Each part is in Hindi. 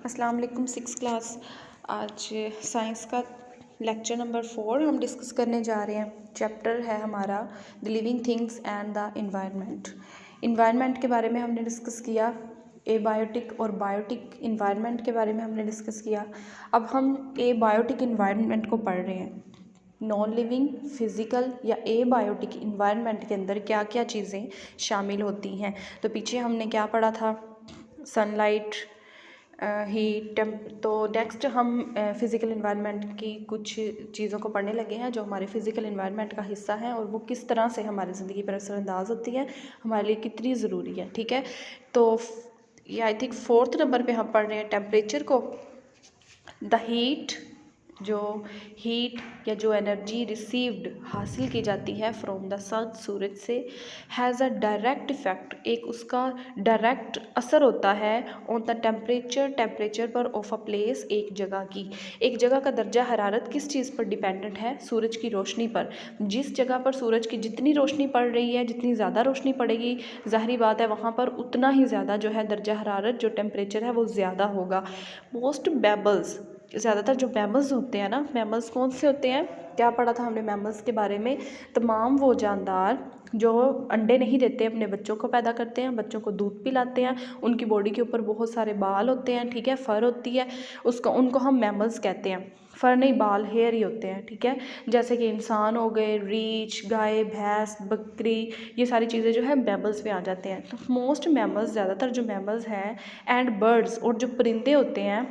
अस्सलाम वालेकुम। 6 क्लास। आज साइंस का लेक्चर नंबर 4 हम डिस्कस करने जा रहे हैं। चैप्टर है हमारा the living things and the environment. Environment के बारे में हमने डिस्कस किया, एबायोटिक और बायोटिक इन्वायरमेंट के बारे में हमने डिस्कस किया। अब हम एबायोटिक इन्वायरमेंट को पढ़ रहे हैं। नॉन लिविंग, फिज़िकल या एबायोटिक इन्वायरमेंट के अंदर क्या क्या चीज़ें शामिल होती हैं। तो पीछे हमने क्या पढ़ा था, सनलाइट, हीट, तो नेक्स्ट हम फ़िज़िकल इन्वायरमेंट की कुछ चीज़ों को पढ़ने लगे हैं जो हमारे फ़िज़िकल इन्वायरमेंट का हिस्सा है और वो किस तरह से हमारी ज़िंदगी पर असरअंदाज होती है, हमारे लिए कितनी ज़रूरी है। ठीक है, तो ये आई थिंक 4th नंबर पे हम पढ़ रहे हैं टेम्परेचर को। द हीट, जो हीट या जो एनर्जी रिसीव्ड हासिल की जाती है फ्रॉम द सन, सूरज से, हैज़ अ डायरेक्ट इफ़ेक्ट, एक उसका डायरेक्ट असर होता है ऑन द टेम्परेचर पर ऑफ अ प्लेस, एक जगह की। एक जगह का दर्जा हरारत किस चीज़ पर डिपेंडेंट है? सूरज की रोशनी पर। जिस जगह पर सूरज की जितनी रोशनी पड़ रही है, जितनी ज़्यादा रोशनी पड़ेगी, ज़ाहिरी बात है वहाँ पर उतना ही ज़्यादा जो है दर्जा हरारत, जो टेम्परेचर है वो ज़्यादा होगा। मोस्ट मैमल्स, ज़्यादातर जो मैमल्स होते हैं ना, मैमल्स कौन से होते हैं, क्या पढ़ा था हमने मैमल्स के बारे में? तमाम वो जानदार जो अंडे नहीं देते, अपने बच्चों को पैदा करते हैं, बच्चों को दूध पिलाते हैं, उनकी बॉडी के ऊपर बहुत सारे बाल होते हैं, ठीक है, फर होती है, उनको हम मैमल्स कहते हैं। फर नहीं, बाल, हेयर ही होते हैं, ठीक है। जैसे कि इंसान हो गए, रीछ, गाय, भैंस, बकरी, ये सारी चीज़ें जो है मैमल्स पे आ जाते हैं। तो मोस्ट मैमल्स, ज़्यादातर जो मैमल्स हैं एंड बर्ड्स, और जो परिंदे होते हैं,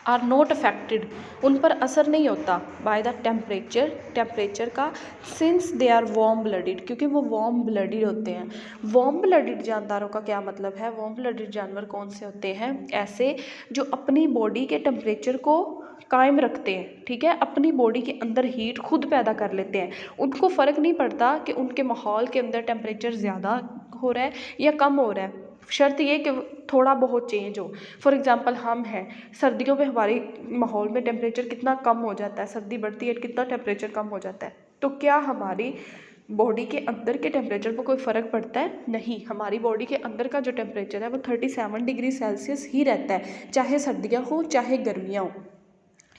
आर नॉट अफेक्टेड, उन पर असर नहीं होता बाय द टेम्परेचर का, since they are warm blooded, क्योंकि वो वार्म ब्लडेड होते हैं। वार्म ब्लडेड जानदारों का क्या मतलब है? वार्म ब्लडेड जानवर कौन से होते हैं? ऐसे जो अपनी बॉडी के टेम्परेचर को कायम रखते हैं, ठीक है, अपनी बॉडी के अंदर हीट खुद पैदा कर लेते हैं। उनको फ़र्क नहीं पड़ता कि उनके माहौल के अंदर टेम्परेचर ज़्यादा हो रहा है या कम हो रहा है, शर्त ये कि थोड़ा बहुत चेंज हो। फॉर एग्ज़ाम्पल हम हैं, सर्दियों में हमारे माहौल में टेम्परेचर कितना कम हो जाता है, सर्दी बढ़ती है कितना टेम्परेचर कम हो जाता है, तो क्या हमारी बॉडी के अंदर के टेम्परेचर पर कोई फ़र्क पड़ता है? नहीं, हमारी बॉडी के अंदर का जो टेम्परेचर है वो 37 डिग्री सेल्सियस ही रहता है, चाहे सर्दियाँ हो चाहे गर्मियाँ हो।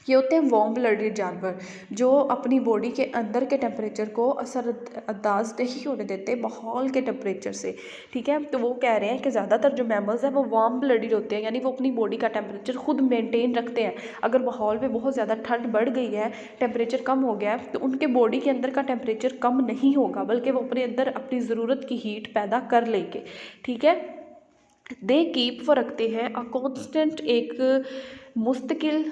ये होते हैं वार्म ब्लडेड जानवर, जो अपनी बॉडी के अंदर के टेम्परेचर को असरअंदाज नहीं होने देते माहौल के टेम्परेचर से, ठीक है। तो वो कह रहे हैं कि ज़्यादातर जो मैमल्स हैं वो वार्म ब्लडेड होते हैं, यानी वो अपनी बॉडी का टेम्परेचर खुद मेंटेन रखते हैं। अगर माहौल में बहुत ज़्यादा ठंड बढ़ गई है, टेम्परेचर कम हो गया है, तो उनके बॉडी के अंदर का टेम्परेचर कम नहीं होगा, बल्कि वो अपने अंदर अपनी ज़रूरत की हीट पैदा कर लेंगे, ठीक है। दे कीप, वो रखते हैं अ कॉन्स्टेंट, एक मुस्तकिल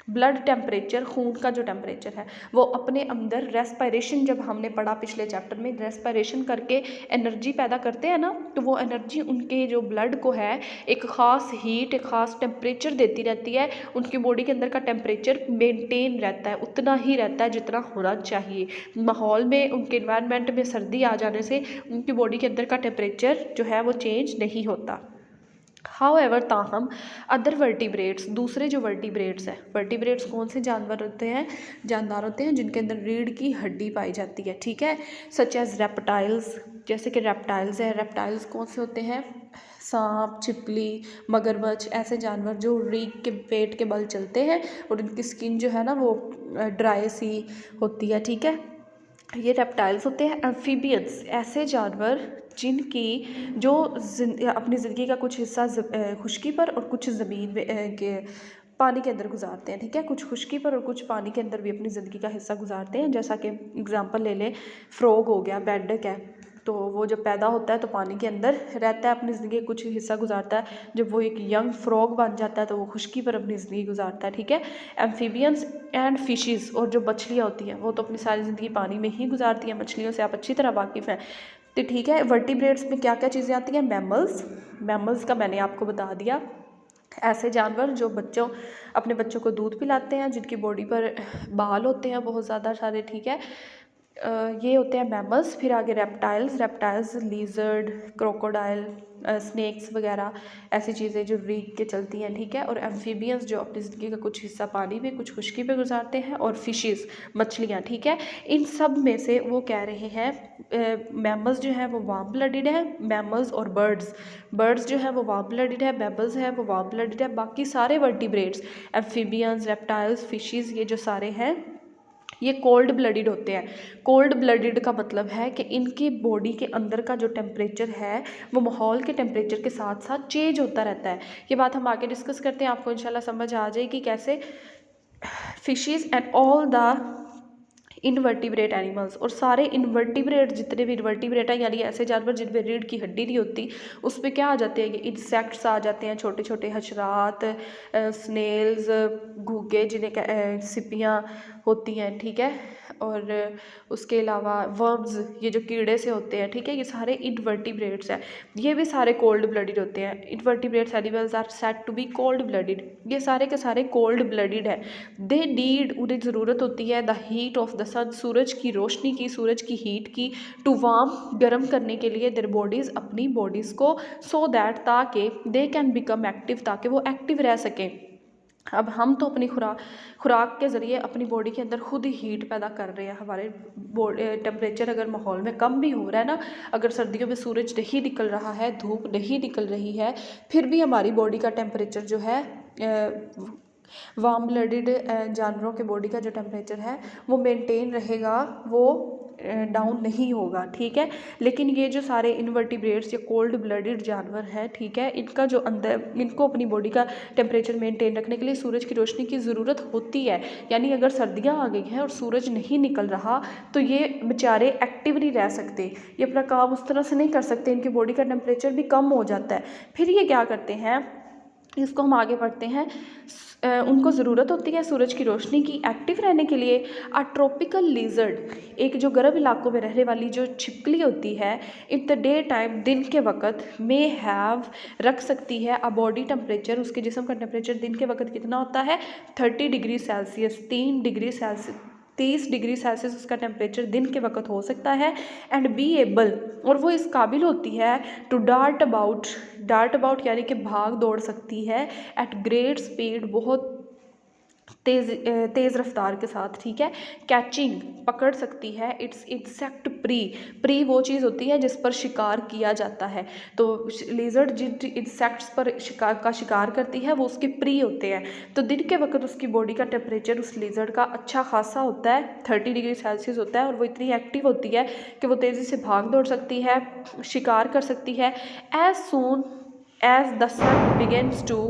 ब्लड टेम्परेचर, खून का जो टेम्परेचर है वो अपने अंदर, रेस्पिरेशन, जब हमने पढ़ा पिछले चैप्टर में, रेस्पिरेशन करके एनर्जी पैदा करते हैं ना, तो वो एनर्जी उनके जो ब्लड को है एक ख़ास हीट, एक ख़ास टेम्परेचर देती रहती है। उनकी बॉडी के अंदर का टेम्परेचर मेंटेन रहता है, उतना ही रहता है जितना होना चाहिए। माहौल में, उनके इन्वायरमेंट में सर्दी आ जाने से उनकी बॉडी के अंदर का टेम्परेचर जो है वो चेंज नहीं होता। हाउएवर, ताहम, अदर वर्टिब्रेट्स, दूसरे जो वर्टिब्रेट्स हैं, वर्टिब्रेट्स कौन से जानवर होते हैं, जानदार होते हैं जिनके अंदर रीढ़ की हड्डी पाई जाती है, ठीक है, सच एज रेप्टाइल्स, जैसे कि रेप्टाइल्स है। रेप्टाइल्स कौन से होते हैं? सांप, छिपली, मगरमच्छ, ऐसे जानवर जो रीढ़ के पेट के बल चलते हैं और उनकी स्किन जो है ना वो ड्राई सी होती है, ठीक है, ये रेप्टाइल्स होते हैं। एम्फीबियंस, ऐसे जानवर जिनकी जो अपनी ज़िंदगी का कुछ हिस्सा खुश्की पर और कुछ ज़मीन में के पानी के अंदर गुजारते हैं, ठीक है, कुछ खुश्की पर और कुछ पानी के अंदर भी अपनी ज़िंदगी का हिस्सा गुजारते हैं। जैसा कि एग्जांपल ले लें, फ्रॉग हो गया, मेंढक है, तो वो जब पैदा होता है तो पानी के अंदर रहता है, अपनी ज़िंदगी का कुछ हिस्सा गुजारता है, जब वो एक यंग फ्रॉग बन जाता है तो वो खुश्की पर अपनी ज़िंदगी गुजारता है, ठीक है। एम्फीबियंस एंड फिशेस, और जो मछलियाँ होती हैं वो तो अपनी सारी ज़िंदगी पानी में ही गुजारती हैं, मछलियों से आप अच्छी तरह वाकिफ़ हैं, तो ठीक है। वर्टिब्रेट्स में क्या क्या चीज़ें आती हैं? मैमल्स का मैंने आपको बता दिया, ऐसे जानवर जो अपने बच्चों को दूध पिलाते हैं, जिनकी बॉडी पर बाल होते हैं बहुत ज़्यादा सारे, ठीक है। ये होते हैं मैमल्स। फिर आगे रेप्टाइल्स लीजर्ड, क्रोकोडाइल, स्नेक्स वगैरह ऐसी चीज़ें जो रीग के चलती हैं, ठीक है। और एम्फीबियंस जो अपनी ज़िंदगी का कुछ हिस्सा पानी में कुछ खुश्की पे गुजारते हैं, और फिशेस मछलियाँ, ठीक है। इन सब में से वो कह रहे हैं मैमल्स जो है वो वार्म ब्लडेड है, मैमल्स और बर्ड्स जो है वो वार्म ब्लडेड है, मैमल्स है वो वार्म ब्लडेड है। बाकी सारे वर्टिब्रेट्स, एम्फीबियंस, रेप्टाइल्स, फिशेस, ये जो सारे हैं ये कोल्ड ब्लडेड होते हैं। कोल्ड ब्लडेड का मतलब है कि इनकी बॉडी के अंदर का जो टेम्परेचर है वो माहौल के टेम्परेचर के साथ साथ चेंज होता रहता है। ये बात हम आगे डिस्कस करते हैं, आपको इंशाल्लाह समझ आ जाएगी कैसे। Fishes and all the invertebrate animals, और सारे इनवर्टिब्रेट जितने भी इनवर्टिब्रेट हैं यानी ऐसे जानवर जिनमें रीढ़ की हड्डी नहीं होती, उस पर क्या आ जाते हैं, ये इंसेक्ट्स आ जाते हैं, छोटे छोटे हशरात, स्नेल्स, घुगे जिन्हें सिपियाँ होती हैं, ठीक है। और उसके अलावा वर्म्स, ये जो कीड़े से होते हैं, ठीक है, ये सारे इनवर्टिब्रेट्स हैं। ये भी सारे कोल्ड ब्लडेड होते हैं। Invertebrates animals are said to be cold blooded, ये सारे के सारे कोल्ड ब्लडेड है। दे नीड, उन्हें ज़रूरत होती है द हीट ऑफ द सन, सूरज की रोशनी की, सूरज की हीट की, टू वार्म, गर्म करने के लिए देयर बॉडीज़, अपनी बॉडीज़ को, सो दैट, ताकि दे कैन बिकम एक्टिव, ताकि वो एक्टिव रह सकें। अब हम तो अपनी खुराक के ज़रिए अपनी बॉडी के अंदर खुद ही हीट पैदा कर रहे हैं। हमारे टेम्परेचर अगर माहौल में कम भी हो रहा है ना, अगर सर्दियों में सूरज नहीं निकल रहा है, धूप नहीं निकल रही है, फिर भी हमारी बॉडी का टेम्परेचर जो है वार्म ब्लडेड जानवरों के बॉडी का जो टेम्परेचर है वो मेंटेन रहेगा, वो डाउन नहीं होगा, ठीक है। लेकिन ये जो सारे इनवर्टिब्रेट्स या कोल्ड ब्लडेड जानवर हैं, ठीक है, इनका जो अंदर, इनको अपनी बॉडी का टेम्परेचर मेंटेन रखने के लिए सूरज की रोशनी की ज़रूरत होती है। यानी अगर सर्दियाँ आ गई हैं और सूरज नहीं निकल रहा तो ये बेचारे एक्टिव नहीं रह सकते, ये अपना काम उस तरह से नहीं कर सकते, इनकी बॉडी का टेम्परेचर भी कम हो जाता है। फिर ये क्या करते हैं, इसको हम आगे पढ़ते हैं। उनको ज़रूरत होती है सूरज की रोशनी की एक्टिव रहने के लिए। अ ट्रॉपिकल लिजर्ड, एक जो गर्म इलाकों में रहने वाली जो छिपकली होती है, इन द डे टाइम, दिन के वक्त, मे हैव, रख सकती है, अ बॉडी टेम्परेचर, उसके जिस्म का टेम्परेचर दिन के वक्त कितना होता है, 30 degree Celsius, 3 degree Celsius, 30 degree Celsius उसका टेम्परेचर दिन के वक्त हो सकता है। एंड बी एबल, और वो इस काबिल होती है, टू डार्ट अबाउट यानी कि भाग दौड़ सकती है, एट ग्रेट स्पीड, बहुत तेज़ रफ्तार के साथ, ठीक है। कैचिंग, पकड़ सकती है, इट्स इंसेक्ट प्री वो चीज़ होती है जिस पर शिकार किया जाता है। तो लेज़र्ड जिन इंसेक्ट्स पर शिकार करती है वो उसके प्री होते हैं। तो दिन के वक्त उसकी बॉडी का टेम्परेचर उस लेज़र्ड का अच्छा खासा होता है, 30 डिग्री सेल्सियस होता है, और वो इतनी एक्टिव होती है कि वो तेज़ी से भाग दौड़ सकती है, शिकार कर सकती है। As soon as the sun begins to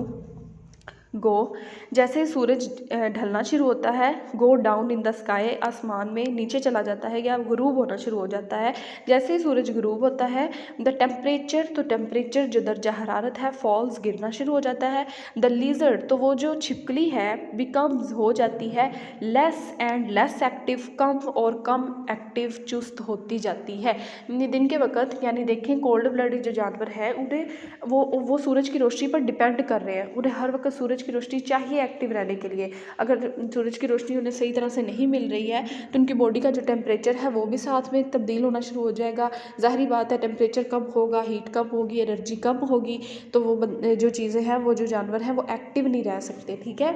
go, जैसे ही सूरज ढलना शुरू होता है, go down in the sky, आसमान में नीचे चला जाता है या गुरूब होना शुरू हो जाता है। जैसे ही सूरज गुरूब होता है, द टेम्परेचर, तो टेम्परेचर जो दर्जा हरारत है, फॉल्स, गिरना शुरू हो जाता है। द लीजर्ड, तो वो जो छिपकली है, बिकम्स, हो जाती है, लेस एंड लेस एक्टिव, कम और कम एक्टिव, चुस्त होती जाती है। दिन के वक्त, यानी देखें कोल्ड ब्लडेड जो जानवर है उन्हें वो सूरज की रोशनी पर डिपेंड कर रहे हैं, उन्हें हर वक्त सूरज की रोशनी चाहिए एक्टिव रहने के लिए। अगर सूरज की रोशनी उन्हें सही तरह से नहीं मिल रही है तो उनकी बॉडी का जो टेम्परेचर है वो भी साथ में तब्दील होना शुरू हो जाएगा। ज़ाहिरी बात है, टेम्परेचर कम होगा, हीट कम होगी, एनर्जी कम होगी, तो वो जो चीज़ें हैं, वो जो जानवर हैं वो एक्टिव नहीं रह सकते, ठीक है।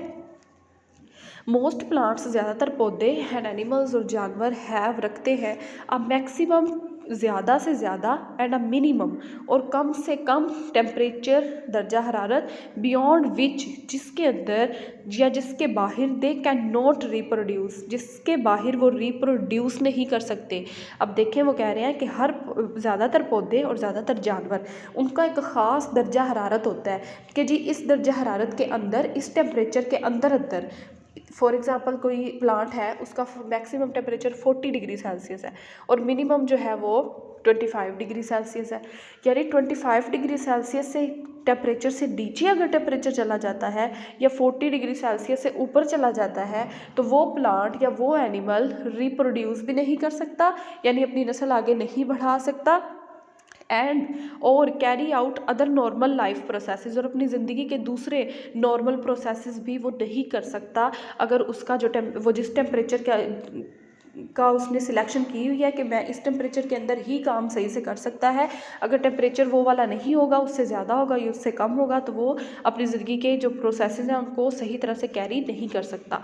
मोस्ट प्लांट्स, ज़्यादातर पौधे, एंड एनिमल्स, और जानवर, हैव, रखते हैं, अब मैक्सिमम, ज़्यादा से ज़्यादा, एंड अ मिनिमम, और कम से कम, टेम्परेचर, दर्जा हरारत, बियॉन्ड विच, जिसके अंदर या जिसके बाहर, दे कैन नॉट रिप्रोड्यूस, जिसके बाहर वो रिप्रोड्यूस नहीं कर सकते। अब देखें, वो कह रहे हैं कि हर ज़्यादातर पौधे और ज़्यादातर जानवर, उनका एक ख़ास दर्जा हरारत होता है कि जी इस दर्जा हरारत के अंदर, इस टेम्परेचर के अंदर फॉर एग्ज़ाम्पल कोई प्लांट है, उसका मैक्सिमम टेम्परेचर 40 डिग्री सेल्सियस है और मिनिमम जो है वो 25 डिग्री सेल्सियस है। यानी 25 डिग्री सेल्सियस से टेम्परेचर से नीचे अगर टेम्परेचर चला जाता है या 40 डिग्री सेल्सियस से ऊपर चला जाता है तो वो प्लांट या वो एनिमल रिप्रोड्यूस भी नहीं कर सकता, यानी अपनी नस्ल आगे नहीं बढ़ा सकता, एंड और carry out other normal life processes, और अपनी ज़िंदगी के दूसरे नॉर्मल प्रोसेसेस भी वो नहीं कर सकता अगर उसका जो वो जिस टेम्परेचर का का उसने सिलेक्शन की हुई है कि मैं इस टेम्परेचर के अंदर ही काम सही से कर सकता है। अगर टेम्परेचर वो वाला नहीं होगा, उससे ज़्यादा होगा या उससे कम होगा, तो वो अपनी ज़िंदगी के जो प्रोसेसेस हैं उनको सही तरह से कैरी नहीं कर सकता।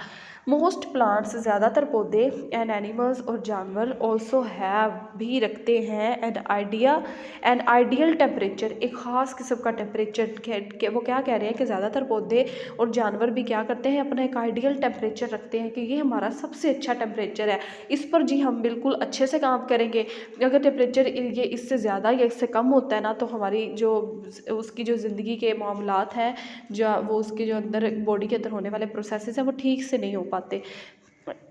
मोस्ट प्लांट्स, ज़्यादातर पौधे एंड एनिमल्स और जानवर ऑल्सो हैव भी रखते हैं एन आइडियल टेम्परेचर, एक ख़ास किस्म का टेम्परेचर। वो क्या कह रहे हैं कि ज़्यादातर पौधे और जानवर भी क्या करते हैं, अपना एक आइडियल टेम्परेचर रखते हैं कि ये हमारा सबसे अच्छा टेम्परेचर है, इस पर जी हम बिल्कुल अच्छे से काम करेंगे। अगर टेम्परेचर ये इससे ज़्यादा या इससे कम होता है ना, तो हमारी जो उसकी जो ज़िंदगी के मामलात हैं, जो वो उसके जो अंदर बॉडी के अंदर होने वाले प्रोसेसेस हैं वो ठीक से नहीं हो पाते।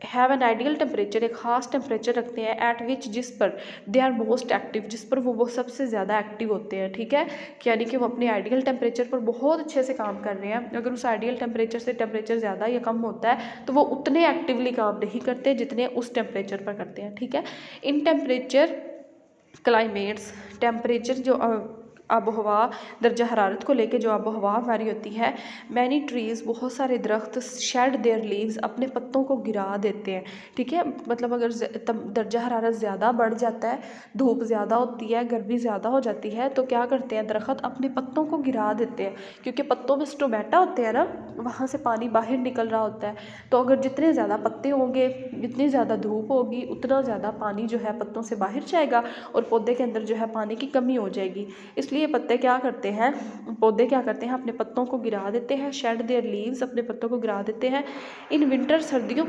हैव एन आइडियल टेम्परेचर, एक ख़ास टेम्परेचर रखते हैं एट विच, जिस पर दे आर मोस्ट एक्टिव, जिस पर वो सबसे ज़्यादा एक्टिव होते हैं। ठीक है, यानी कि वो अपने आइडियल टेम्परेचर पर बहुत अच्छे से काम कर रहे हैं। अगर उस आइडियल टेम्परेचर से टेम्परेचर ज़्यादा या कम होता है तो वो उतने एक्टिवली काम नहीं करते जितने उस टेम्परेचर पर करते हैं। ठीक है, इन टेम्परेचर क्लाइमेट्स, टेम्परेचर जो आबो हवा, दर्जा हरारत को लेके जो आबो हवा हमारी होती है, मैनी ट्रीज़, बहुत सारे दरख्त, शेड देयर लीव्स, अपने पत्तों को गिरा देते हैं। ठीक है, मतलब अगर दर्जा हरारत ज़्यादा बढ़ जाता है, धूप ज़्यादा होती है, गर्मी ज़्यादा हो जाती है, तो क्या करते हैं दरख्त, अपने पत्तों को गिरा देते हैं, क्योंकि पत्तों में स्टोमेटा होते हैं ना, वहाँ से पानी बाहर निकल रहा होता है। तो अगर जितने ज़्यादा पत्ते होंगे, जितनी ज़्यादा धूप होगी, उतना ज़्यादा पानी जो है पत्तों से बाहर जाएगा और पौधे के अंदर जो है पानी की कमी हो जाएगी। इसलिए पौधे क्या करते हैं, अपने पत्तों को गिरा देते हैं, शेड देयर लीव्स, अपने पत्तों को गिरा देते हैं। इन विंटर, सर्दियों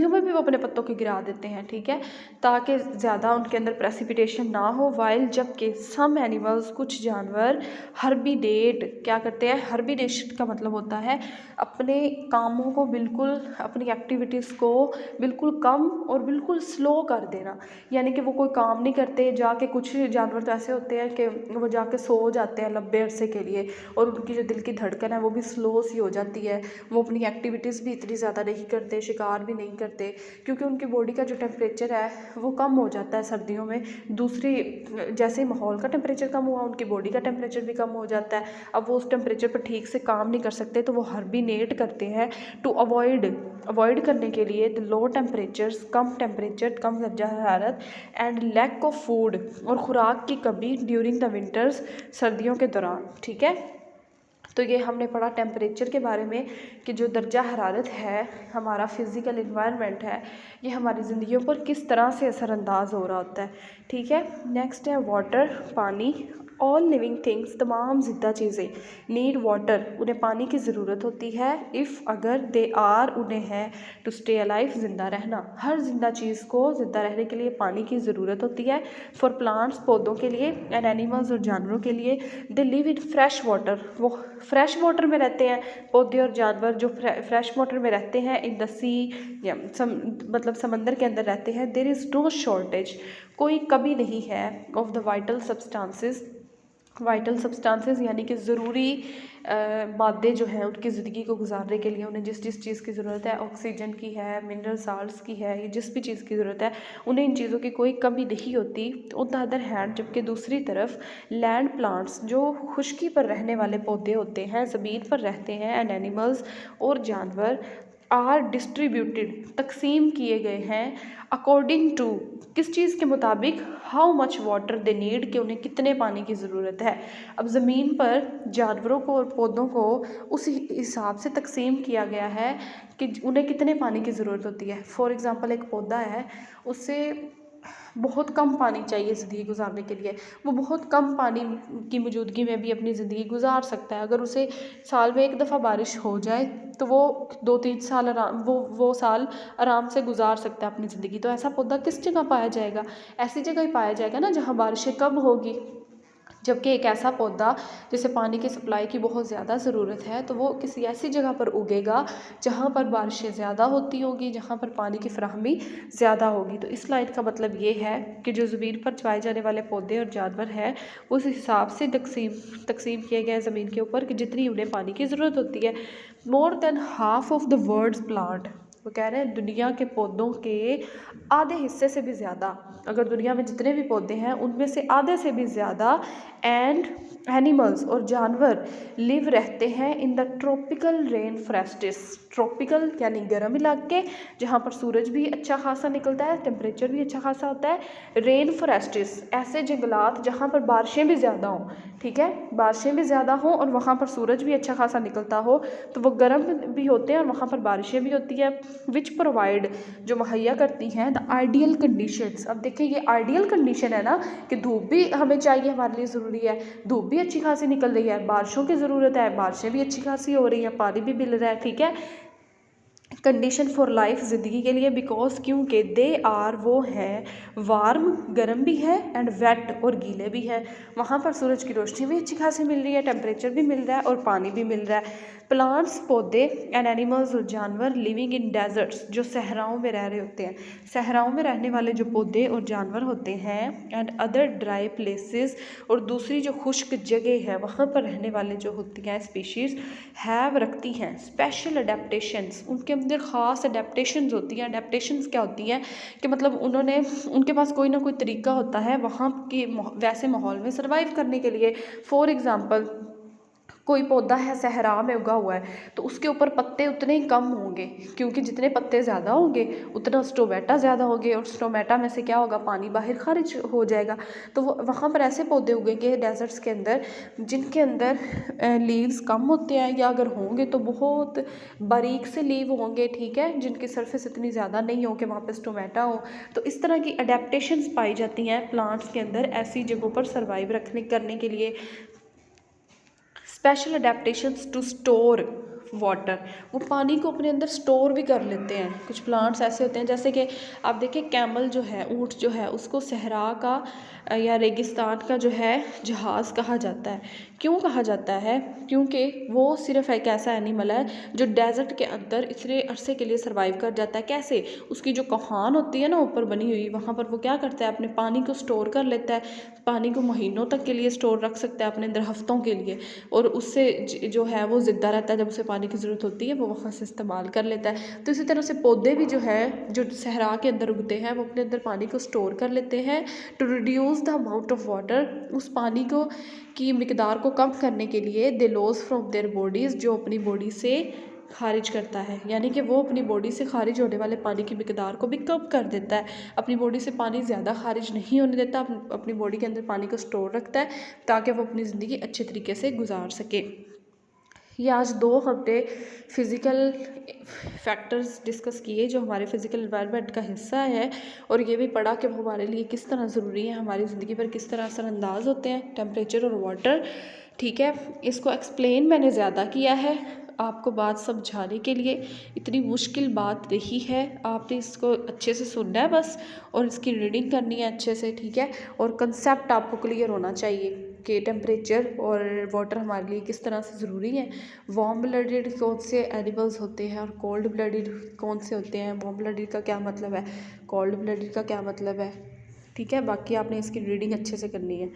में भी वो अपने पत्तों को गिरा देते हैं। ठीक है, ताकि ज़्यादा उनके अंदर प्रेसिपिटेशन ना हो। वाइल, जबकि सम एनिमल्स, कुछ जानवर, हर्बिनेट, क्या करते हैं, हर्बिनेशन का मतलब होता है अपने कामों को बिल्कुल, अपनी एक्टिविटीज़ को बिल्कुल कम और बिल्कुल स्लो कर देना, यानी कि वो कोई काम नहीं करते जाके। कुछ जानवर तो ऐसे होते हैं कि वो जाके सो जाते हैं लंबे अरसे के लिए, और उनकी जो दिल की धड़कन है वो भी स्लो सी हो जाती है। वो अपनी एक्टिविटीज़ भी इतनी ज़्यादा नहीं करते, शिकार भी नहीं करते, क्योंकि उनकी बॉडी का जो टेम्परेचर है वो कम हो जाता है सर्दियों में। दूसरी, जैसे माहौल का टेम्परेचर कम हुआ, उनकी बॉडी का टेम्परेचर भी कम हो जाता है। अब वो उस टेम्परेचर पर ठीक से काम नहीं कर सकते, तो वो हर्बिनेट करते हैं टू अवॉइड करने के लिए द लो टेम्परेचर्स, कम टेम्परेचर, कम दर्जा हरारत, एंड लैक ऑफ फूड, और खुराक की कमी ड्यूरिंग द विंटर्स, सर्दियों के दौरान। ठीक है, तो ये हमने पढ़ा टेम्परेचर के बारे में कि जो दर्जा हरारत है, हमारा फिज़िकल इन्वायरमेंट है, ये हमारी ज़िंदगियों पर किस तरह से असरअंदाज हो रहा होता है। ठीक है, नेक्स्ट है वाटर, पानी। ऑल लिविंग थिंग्स, तमाम ज़िंदा चीज़ें, नीड वाटर, उन्हें पानी की ज़रूरत होती है। इफ़, अगर, दे आर, उन्हें है, टू स्टे अलाइव, ज़िंदा रहना। हर जिंदा चीज़ को ज़िंदा रहने के लिए पानी की ज़रूरत होती है। फॉर प्लांट्स, पौधों के लिए, एंड एनिमल्स, और जानवरों के लिए। They live in fresh water, वो फ्रेश वाटर में रहते हैं। पौधे और जानवर जो फ्रेश वाटर में रहते हैं, इन द सी, या मतलब समंदर के अंदर रहते हैं। देयर इज़ नो शॉर्टेज, कोई कमी नहीं है, ऑफ द वाइटल सब्सटेंसेस, यानी कि ज़रूरी मादे जो हैं उनकी ज़िंदगी को गुजारने के लिए उन्हें जिस जिस चीज़ की ज़रूरत है, ऑक्सीजन की है, मिनरल साल्ट्स की है, या जिस भी चीज़ की ज़रूरत है, उन्हें इन चीज़ों की कोई कमी नहीं होती। ऑन द अदर हैंड, जबकि दूसरी तरफ लैंड प्लांट्स, जो खुश्की पर रहने वाले पौधे होते हैं, ज़मीन पर रहते हैं, एंड एनिमल्स, और जानवर, आर डिस्ट्रीब्यूटेड, तकसीम किए गए हैं, अकॉर्डिंग टू, किस चीज़ के मुताबिक, how much water they need, कि उन्हें कितने पानी की ज़रूरत है। अब ज़मीन पर जानवरों को और पौधों को उस हिसाब से तकसीम किया गया है कि उन्हें कितने पानी की ज़रूरत होती है। फॉर एग्ज़ाम्पल, एक पौधा है, उससे बहुत कम पानी चाहिए ज़िंदगी गुजारने के लिए, वो बहुत कम पानी की मौजूदगी में भी अपनी ज़िंदगी गुजार सकता है। अगर उसे साल में एक दफ़ा बारिश हो जाए तो वो 2-3 साल वो साल आराम से गुजार सकता है अपनी ज़िंदगी। तो ऐसा पौधा किस जगह पाया जाएगा? ऐसी जगह ही पाया जाएगा ना जहाँ बारिशें कम होगी। जबकि एक ऐसा पौधा जिसे पानी की सप्लाई की बहुत ज़्यादा ज़रूरत है, तो वो किसी ऐसी जगह पर उगेगा जहाँ पर बारिशें ज़्यादा होती होगी, जहाँ पर पानी की फराहमी ज़्यादा होगी। तो इस लाइन का मतलब ये है कि जो ज़मीन पर पाए जाने वाले पौधे और जानवर हैं, उस हिसाब से तकसीम किए गए ज़मीन के ऊपर कि जितनी उन्हें पानी की ज़रूरत होती है। More than half of the world's plant, वो कह रहे हैं दुनिया के पौधों के आधे हिस्से से भी ज़्यादा, अगर दुनिया में जितने भी पौधे हैं उनमें से आधे से भी ज़्यादा, एंड एनिमल्स और जानवर लिव रहते हैं in the tropical rain forests. Tropical यानी गर्म इलाके जहाँ पर सूरज भी अच्छा खासा निकलता है, टेम्परेचर भी अच्छा खासा होता है। रेन फॉरेस्ट्स ऐसे जंगलात जहाँ पर बारिशें भी ज़्यादा हों, ठीक है, बारिशें भी ज़्यादा हों और वहाँ पर सूरज भी अच्छा खासा निकलता हो, तो वो गर्म भी होते हैं और वहाँ पर बारिशें भी होती है। विच प्रोवाइड जो मुहैया करती हैं द आइडियल कंडीशंस। अब देखिए ये आइडियल कंडीशन है ना कि धूप भी हमें चाहिए, हमारे लिए ज़रूरी है, धूप भी अच्छी खासी निकल रही है, बारिशों की ज़रूरत है, बारिशें भी अच्छी खासी हो रही हैं, पानी भी मिल रहा है, ठीक है। कंडीशन फॉर लाइफ ज़िंदगी के लिए, बिकॉज क्योंकि दे आर वो है वार्म गर्म भी है एंड वेट और गीले भी है। वहाँ पर सूरज की रोशनी भी अच्छी खासी मिल रही है, टेम्परेचर भी मिल रहा है और पानी भी मिल रहा है। प्लांट्स पौधे एंड एनिमल्स और जानवर लिविंग इन डेजर्ट्स जो सहराओं में रह रहे होते हैं, सहराओं में रहने वाले जो पौधे और जानवर होते हैं, एंड अदर ड्राई प्लेसेस और दूसरी जो खुश्क जगह है वहाँ पर रहने वाले जो होती हैं स्पीशीज़ हैव रखती हैं स्पेशल अडेप्टेशंस। उनके अंदर ख़ास अडेप्टेशंस होती हैं। अडेप्टेशंस क्या होती हैं कि मतलब उन्होंने उनके पास कोई ना कोई तरीका होता है वहाँ के वैसे माहौल में सर्वाइव करने के लिए। फॉर एग्ज़ाम्पल कोई पौधा है सहरा में उगा हुआ है तो उसके ऊपर पत्ते उतने ही कम होंगे, क्योंकि जितने पत्ते ज़्यादा होंगे उतना स्टोमेटा ज़्यादा होंगे और स्टोमेटा में से क्या होगा, पानी बाहर खारिज हो जाएगा। तो वो वहाँ पर ऐसे पौधे उगेंगे डेजर्ट्स के अंदर जिनके अंदर लीव्स कम होते हैं, या अगर होंगे तो बहुत बारीक से लीव होंगे, ठीक है, जिनकी सरफेस इतनी ज़्यादा नहीं हो कि वहाँ पर स्टोमेटा हो। तो इस तरह की अडेप्टेशंस पाई जाती हैं प्लांट्स के अंदर ऐसी जगहों पर सर्वाइव करने के लिए। Special adaptations to store water, वो पानी को अपने अंदर स्टोर भी कर लेते हैं। कुछ प्लांट्स ऐसे होते हैं जैसे कि आप देखिए कैमल जो है, ऊँट जो है, उसको सहरा का या रेगिस्तान का जो है जहाज़ कहा जाता है। क्यों कहा जाता है? क्योंकि वो सिर्फ एक ऐसा एनिमल है जो डेजर्ट के अंदर इतने अरसे के लिए सर्वाइव कर जाता है। कैसे? उसकी जो कहान होती है ना ऊपर बनी हुई, वहाँ पर वो क्या करता है, अपने पानी को स्टोर कर लेता है। पानी को महीनों तक के लिए स्टोर रख सकता है अपने अंदर, हफ्तों के लिए, और उससे जो है वो ज़िंदा रहता है। जब उसे पानी की ज़रूरत होती है वो वहाँ से इस्तेमाल कर लेता है। तो इसी तरह से पौधे भी जो है जो सहरा के अंदर उगते हैं वो अपने अंदर पानी को स्टोर कर लेते हैं to reduce the amount of water. उस पानी को की मिकदार को कम करने के लिए दे लॉस फ्रॉम देयर बॉडीज़, जो अपनी बॉडी से खारिज करता है, यानी कि वो अपनी बॉडी से खारिज होने वाले पानी की मिकदार को भी कम कर देता है। अपनी बॉडी से पानी ज़्यादा खारिज नहीं होने देता, अपनी बॉडी के अंदर पानी को स्टोर रखता है ताकि वो अपनी ज़िंदगी अच्छे तरीके से गुजार सके। ये आज 2 हफ्ते फ़िज़िकल फैक्टर्स डिस्कस किए जो हमारे फ़िज़िकल एनवायरनमेंट का हिस्सा है, और ये भी पढ़ा कि वो हमारे लिए किस तरह ज़रूरी है, हमारी ज़िंदगी पर किस तरह असरअंदाज होते हैं, टेम्परेचर और वाटर, ठीक है। इसको एक्सप्लेन मैंने ज़्यादा किया है आपको बात समझाने के लिए, इतनी मुश्किल बात नहीं है, आपने इसको अच्छे से सुनना है बस, और इसकी रीडिंग करनी है अच्छे से, ठीक है। और कंसेप्ट आपको क्लियर होना चाहिए कि टेम्परेचर और वाटर हमारे लिए किस तरह से ज़रूरी है। वार्म ब्लडेड कौन से एनिमल्स होते हैं और कोल्ड ब्लडेड कौन से होते हैं, वार्म ब्लडेड का क्या मतलब है, कोल्ड ब्लडेड का क्या मतलब है, ठीक है। बाकी आपने इसकी रीडिंग अच्छे से करनी है।